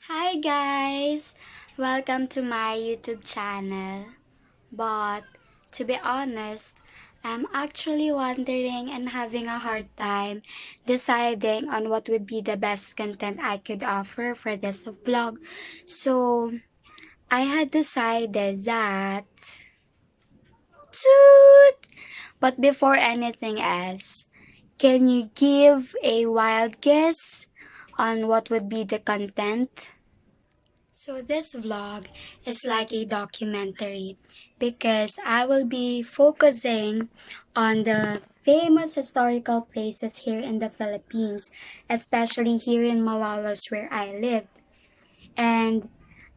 Hi guys! Welcome to my YouTube channel. But to be honest, I'm actually wondering and having a hard time deciding on what would be the best content I could offer for this vlog. So I had decided that toot! But before anything else, can you give a wild guess on what would be the content? So this vlog is like a documentary because I will be focusing on the famous historical places here in the Philippines, especially here in Malolos where I live. And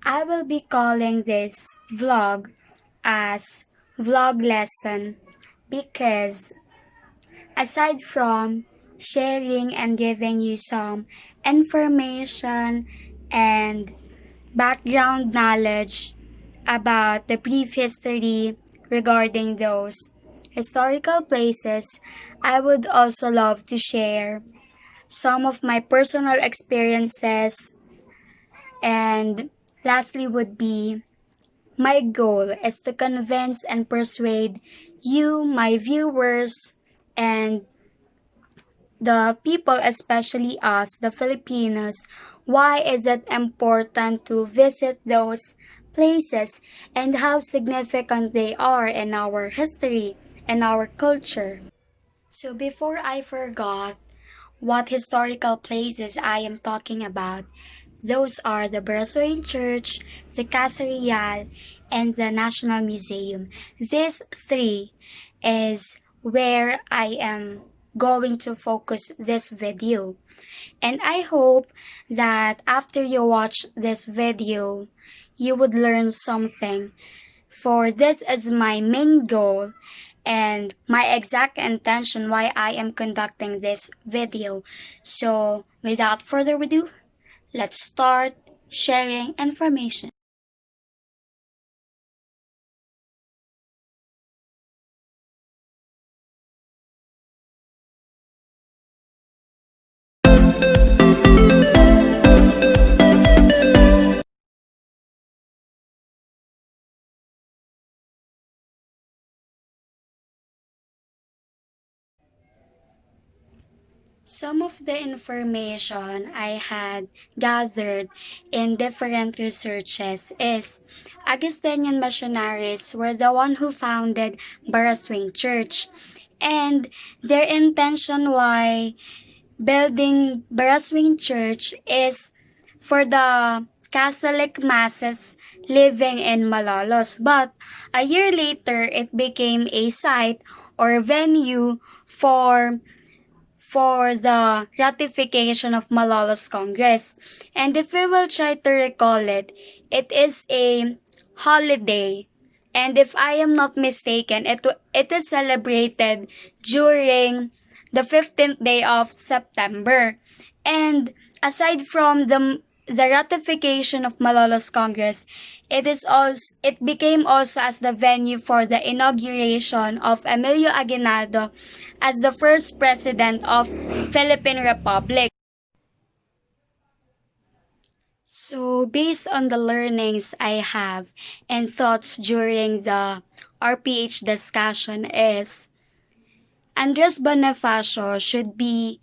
I will be calling this vlog as Vlog Lesson because aside from sharing and giving you some information and background knowledge about the brief history regarding those historical places, I would also love to share some of my personal experiences, and lastly would be my goal is to convince and persuade you, my viewers, and the people, especially us, the Filipinos, why is it important to visit those places and how significant they are in our history and our culture. So before I forgot what historical places I am talking about, those are the Barasoain Church, the Casa Real, and the National Museum. These three is where I am going to focus this video. And I hope that after you watch this video, you would learn something. For this is my main goal and my exact intention why I am conducting this video. So without further ado, let's start sharing information. Some of the information I had gathered in different researches is Augustinian missionaries were the one who founded Barasoain Church, and their intention why building Barasoain Church is for the Catholic masses living in Malolos. But a year later, it became a site or venue for the ratification of Malolos Congress. And if we will try to recall it, it is a holiday. And if I am not mistaken, it is celebrated during the 15th day of September. And aside from the ratification of Malolos Congress, it became also as the venue for the inauguration of Emilio Aguinaldo as the first president of Philippine Republic. So based on the learnings I have and thoughts during the RPH discussion is Andres Bonifacio should be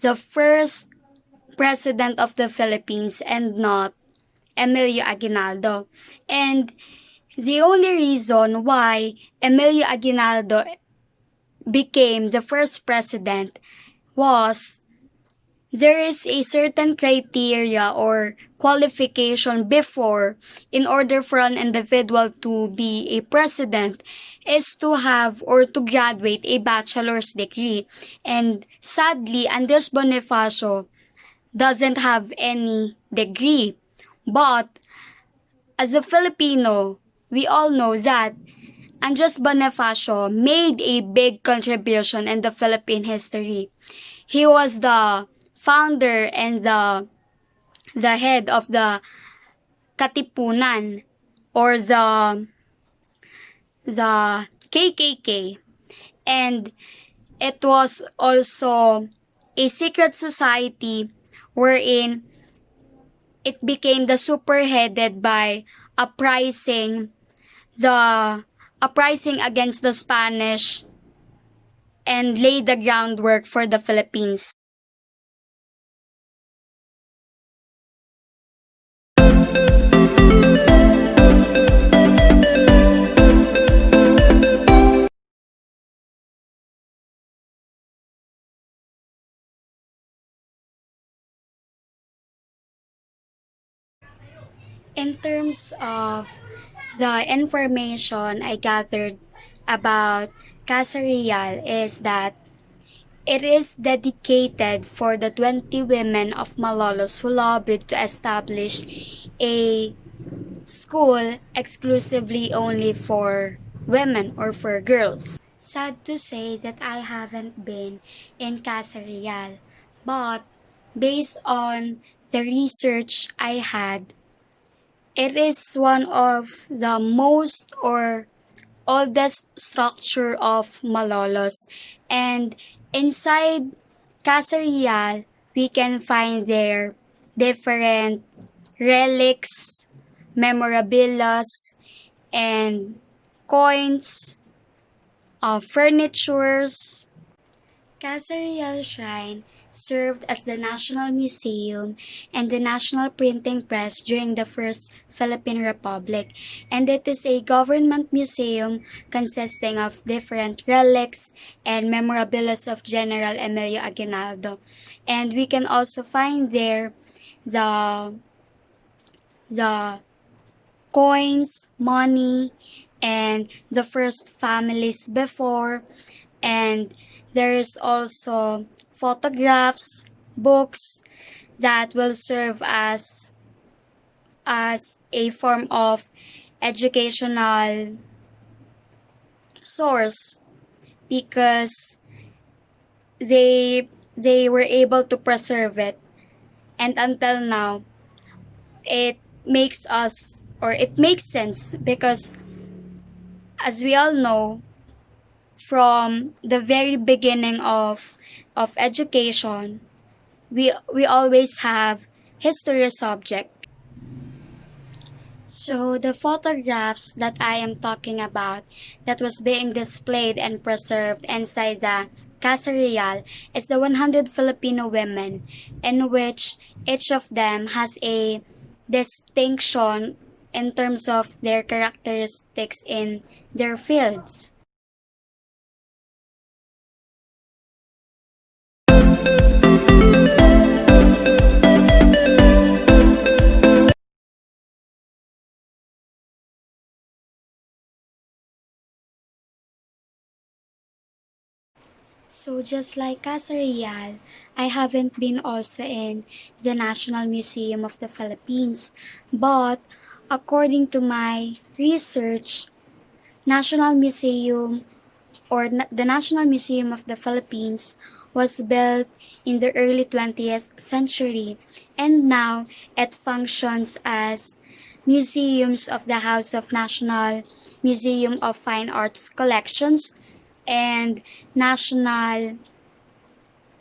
the first president of the Philippines and not Emilio Aguinaldo. And the only reason why Emilio Aguinaldo became the first president was there is a certain criteria or qualification before in order for an individual to be a president is to have or to graduate a bachelor's degree. And sadly, Andres Bonifacio doesn't have any degree. But as a Filipino, we all know that Andres Bonifacio made a big contribution in the Philippine history. He was the founder and the head of the Katipunan or the KKK, and it was also a secret society wherein it became the superheaded by uprising the uprising against the Spanish and laid the groundwork for the Philippines. In terms of the information I gathered about Casa Real is that it is dedicated for the 20 women of Malolos who lobbied to establish a school exclusively only for women or for girls. Sad to say that I haven't been in Casa Real, but based on the research I had, it is one of the most or oldest structure of Malolos, and inside Casa Real we can find there different relics, memorabilia, and coins, furnitures. Casa Real Shrine served as the National Museum and the National Printing Press during the First Philippine Republic, and it is a government museum consisting of different relics and memorabilia of General Emilio Aguinaldo. And we can also find there the the coins, money, and the first families before, and there's also photographs, books that will serve as a form of educational source because they were able to preserve it, and until now it makes us or it makes sense because as we all know, from the very beginning of education, we always have history subject. So the photographs that I am talking about that was being displayed and preserved inside the Casa Real is the 100 Filipino women, in which each of them has a distinction in terms of their characteristics in their fields. So just like Casa Real, I haven't been also in the National Museum of the Philippines. But according to my research, National Museum the National Museum of the Philippines was built in the early 20th century, and now it functions as museums of the House of National Museum of Fine Arts Collections and National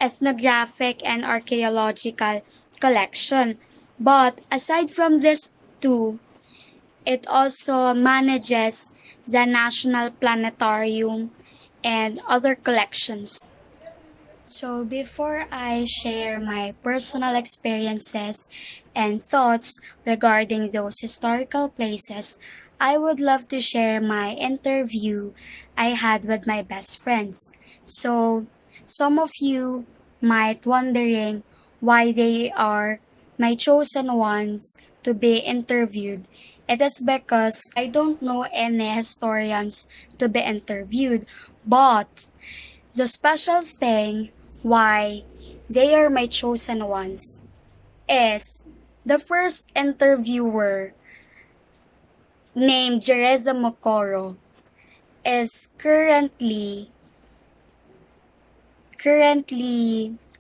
Ethnographic and Archaeological Collection. But aside from this two, it also manages the National Planetarium and other collections. So before I share my personal experiences and thoughts regarding those historical places, I would love to share my interview I had with my best friends. So some of you might wondering why they are my chosen ones to be interviewed. It is because I don't know any historians to be interviewed, but the special thing why they are my chosen ones is the first interviewer named Jereza Mokoro is currently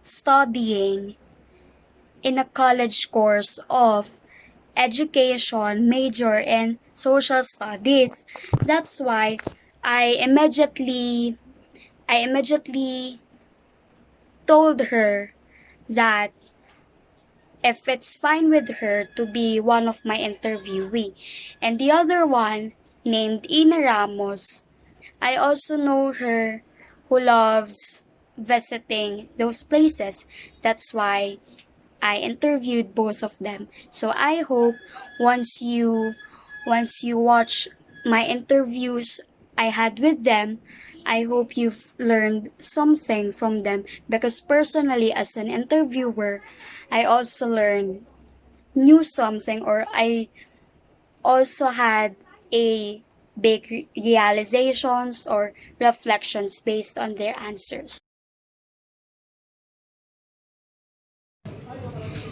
studying in a college course of education major in social studies. That's why I immediately told her that if it's fine with her to be one of my interviewee. And the other one, named Ina Ramos, I also know her who loves visiting those places. That's why I interviewed both of them. So I hope once you watch my interviews I had with them, I hope you've learned something from them, because personally as an interviewer, I also learned knew something, or I also had a big realizations or reflections based on their answers.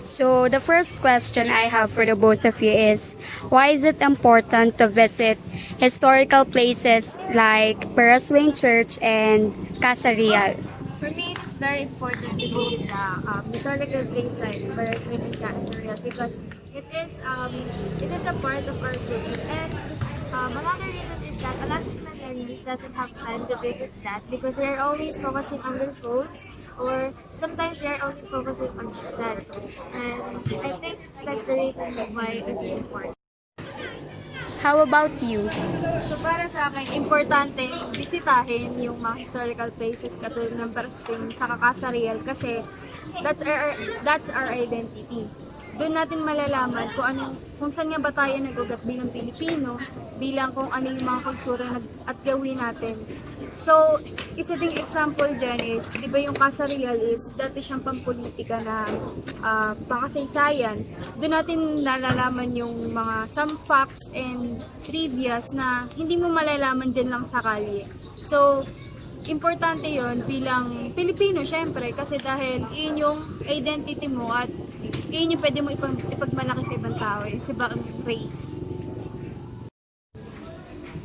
So the first question I have for the both of you is, why is it important to visit historical places like Barasoain Church and Casa Real? For me, it's very important to visit the historical place like Barasoain and Alexandra because it is a part of our culture. And another reason is that a lot of Malayalis doesn't have time to visit that because they are always focusing on their phones, or sometimes they are only focusing on study. And I think that's the reason why it's important. How about you? So para sa akin, importante bisitahin yung mga historical places katulad ng Barasoain sa Casa Real kasi that's our identity. Doon natin malalaman kung saan nga ba tayo nagugat bilang Pilipino, bilang kung ano yung mga kultura at gawin natin. So, isa ding example dyan is, di ba yung Casa Real is dati siyang pampolitika na pangkasaysayan. Doon natin nalalaman yung mga some facts and trivias na hindi mo malalaman dyan lang sa kalye. So, importante yon bilang Pilipino syempre kasi dahil yun yung identity mo at yun yung pwede mo ipagmalaki sa ibang tao, sa ibang race.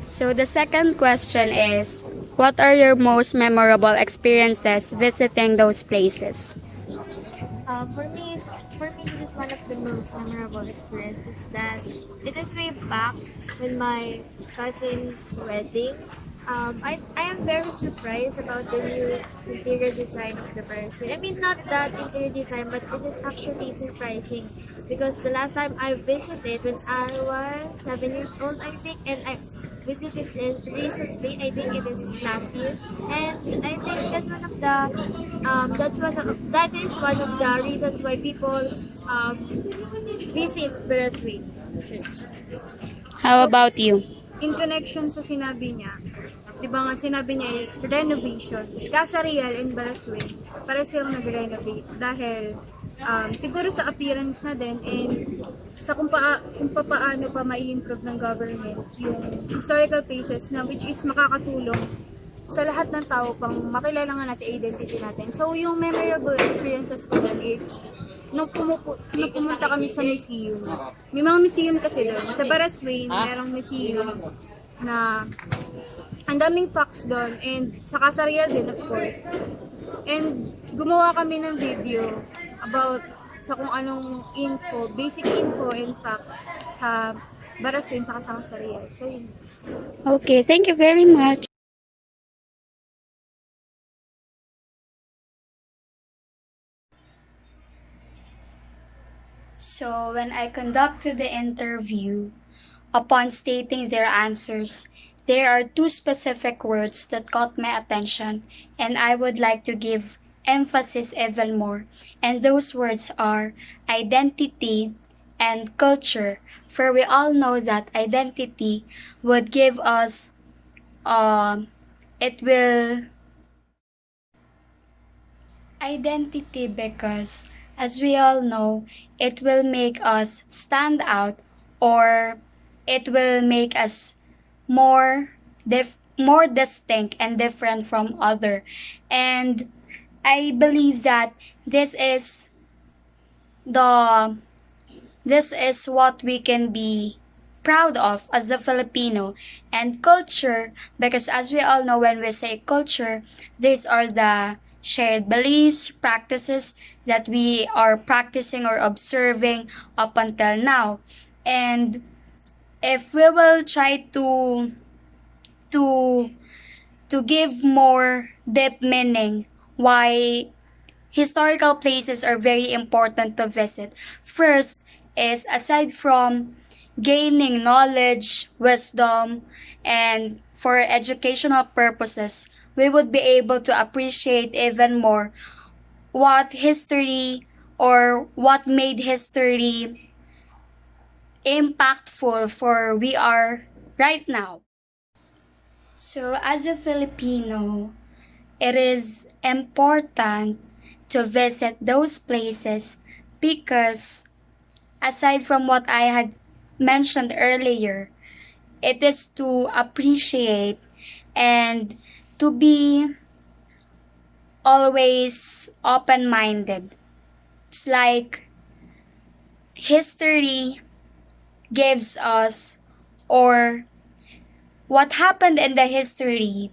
So the second question is, what are your most memorable experiences visiting those places? For me, this is one of the most memorable experiences that it is way back with my cousin's wedding. I am very surprised about the new interior design of the Barasoain. I mean, not that interior design, but it is actually surprising because the last time I visited when I was 7 years old, I think, and I visited it recently. I think it is last year, and I think that is one of the reasons why people visit Barasoain. How about you? In connection sa sinabi niya, di ba nga sinabi niya is renovation. Casa Real and Barasoain, para silang nag-renovate dahil siguro sa appearance na din and sa kung paano pa mai-improve ng government yung historical places na which is makakatulong sa lahat ng tao pang makilala nga natin identity natin. So yung memorable experiences ko dun is nung pumunta kami sa museum. May mga museum kasi doon. Sa Barasoain, merong museum na ang daming facts doon, and sa Casa Real din of course. And gumawa kami ng video about sa kung anong info, basic info and facts sa Barasoain sa Casa Real. So yun. Okay, thank you very much. So when I conducted the interview, upon stating their answers, there are two specific words that caught my attention, and I would like to give emphasis even more. And those words are identity and culture. For we all know that identity would give us, it will identity because, as we all know, it will make us stand out, or it will make us more distinct and different from other. And I believe that this is what we can be proud of as a Filipino. And culture, because as we all know, when we say culture, these are the shared beliefs, practices that we are practicing or observing up until now. And if we will try to give more deep meaning why historical places are very important to visit. First is, aside from gaining knowledge, wisdom, and for educational purposes, we would be able to appreciate even more what history or what made history impactful for we are right now. So as a Filipino, it is important to visit those places because aside from what I had mentioned earlier, it is to appreciate and to be always open-minded. It's like history gives us, or what happened in the history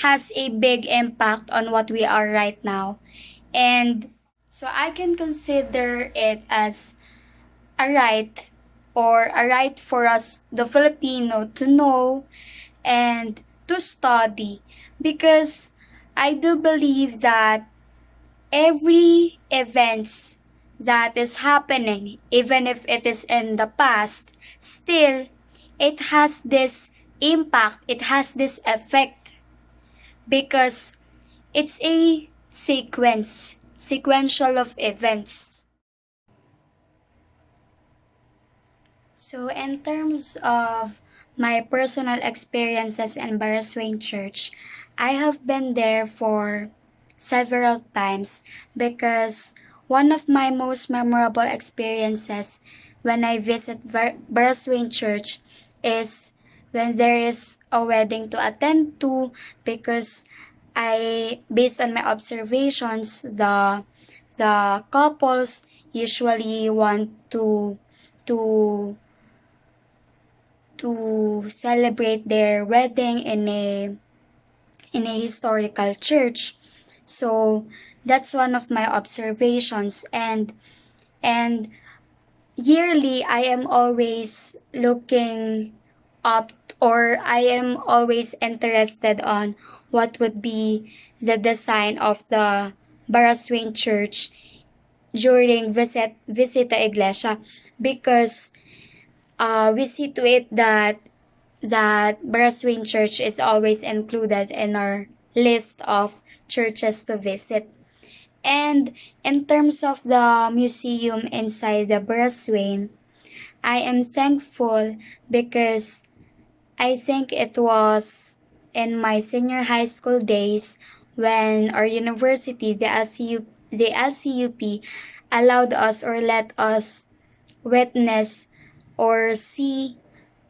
has a big impact on what we are right now. And so I can consider it as a right, or a right for us, the Filipino, to know and to study, because I do believe that every events that is happening, even if it is in the past, still it has this impact, it has this effect, because it's a sequential of events. So in terms of my personal experiences in Barasoain Church, I have been there for several times because one of my most memorable experiences when I visit Barasoain Church is when there is a wedding to attend to, because based on my observations, the couples usually want to to celebrate their wedding in a historical church. So that's one of my observations, and yearly I am always looking up, or I am always interested on what would be the design of the Barasoain Church during Visita Iglesia, because we see to it that Barasoain Church is always included in our list of churches to visit. And in terms of the museum inside the Barasoain, I am thankful because I think it was in my senior high school days when our university, the LCUP, allowed us or let us witness or see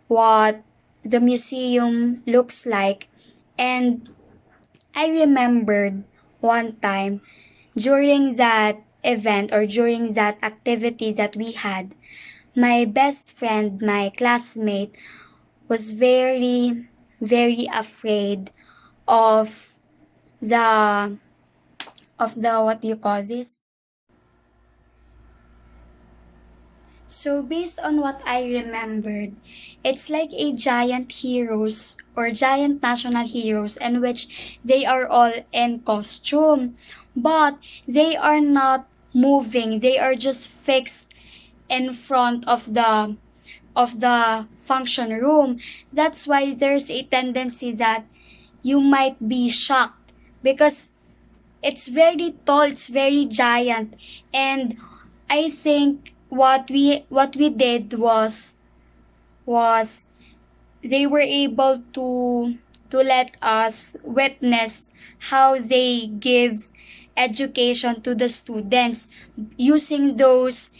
what the museum looks like. And I remembered one time during that event, or during that activity that we had, my best friend, my classmate, was very, very afraid of the what do you call this? So based on what I remembered, it's like a giant heroes or giant national heroes in which they are all in costume, but they are not moving. They are just fixed in front of the function room. That's why there's a tendency that you might be shocked because it's very tall, it's very giant. And I think what we did was they were able to let us witness how they give education to the students using those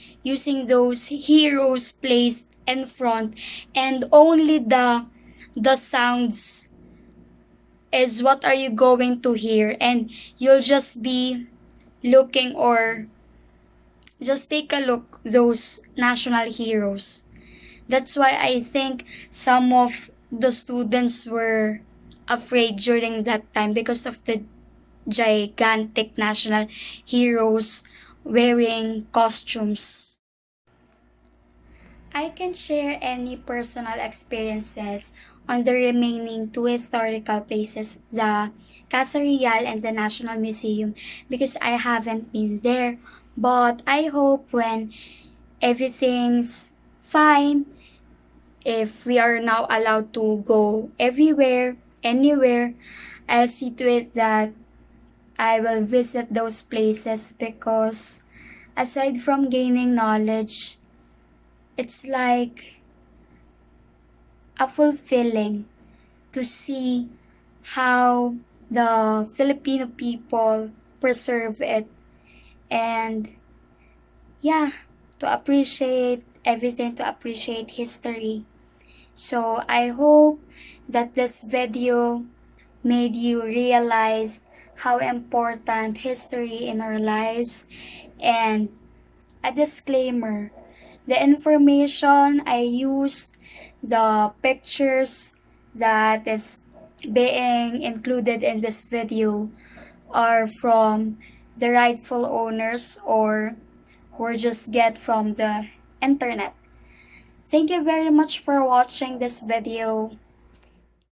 heroes placed in front, and only the sounds is what are you going to hear, and you'll just be looking, or just take a look those national heroes. That's why I think some of the students were afraid during that time because of the gigantic national heroes wearing costumes. I can share any personal experiences on the remaining two historical places, the Casa Real and the National Museum, because I haven't been there. But I hope when everything's fine, if we are now allowed to go everywhere, anywhere, I'll see to it that I will visit those places, because aside from gaining knowledge, it's like a fulfilling to see how the Filipino people preserve it, and yeah, to appreciate everything, to appreciate history. So I hope that this video made you realize how important history in our lives. And a disclaimer, the information I used, the pictures that is being included in this video are from the rightful owners, or were just get from the internet. Thank you very much for watching this video.